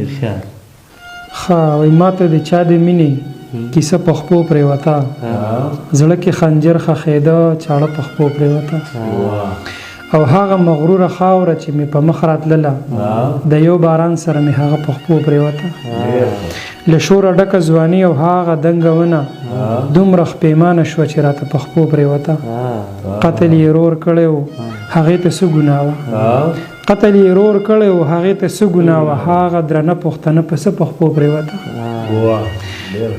ارشاد وای ماته د چا د مینې کیسه په خپو پرېوته زړه کې خنجر ښخېده چاړه په خپو پرېوته او هغه مغروره خاوره چې مې په مخ راتلله د یو باران سره مې هغه په خپو پرېوته له شوره ډکه ځواني او هغه دنګه ونه دومره خپېمانه شوه چې راته په خپو پرېوته قتل یې رور کړی و هغې ته څه ګناه وه قتل یې رور کړی و هغې ته څه ګناه وه هغه درنه پښتنه په څه په خپو پرېوته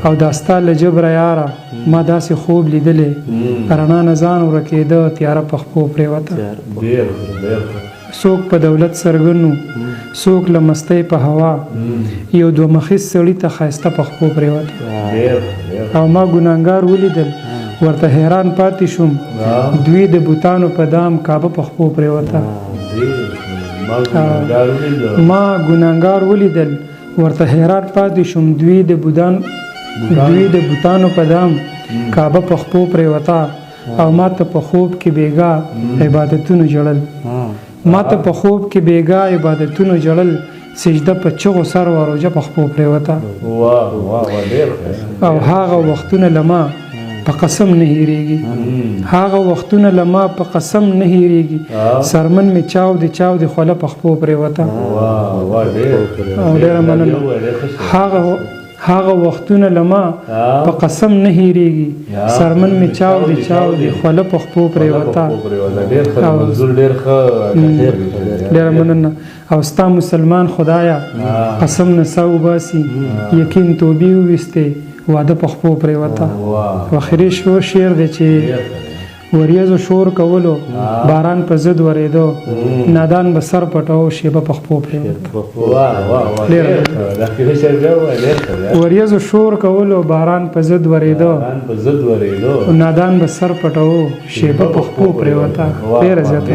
او دا ستا له جبره یاره ما داسې خوب لیدلی رڼا نه ځان ورکېده تیاره په خپو پرېوته څوک په دولت سرګنو څوک له مستۍ په هوا یو دوه مخیز سړي ته ښایسته په خپو پرېوته او ما ګناهګار ولیدل ورته حیران پاتې شوم دوی د بوتانو په دام کعبه په خپو پرېوته ما ګناهګار ولیدل ورته حیران پاتې شوم دوی د بوتانو په دام کعبه په خپو پرېوته او ما ته په خوب کې بیګا عبادتونو جړل ما ته په خوب کې بیګا عبادتونو جړل سجده په چغو سر و روجه په خپو پرېوته او هغه وختونه لما په قسم نه هېرېږي هغه وختونه لما په قسم نه هېرېږي سرمن مې چاو د خوله په خپو پرېوته او ډېره مننه هغه وختونه لما په قسم نه هېرېږي سرمن مې چاو د خوله په خپو پرېوته ډېره مننه او ستا مسلمان خدایا قسم نه سا وباسي یقین توبې وویستې واده په خپو پرېوته اخري شعر دی چې وریځو شور کولو باران په ضد ورېدو نادان به سر پټو شیبه په خپو پرېوته وریځو شور کولو باران په ضد ورېدو نادان به سر پټو شیبه په خپو پرېوته ډېره زیاته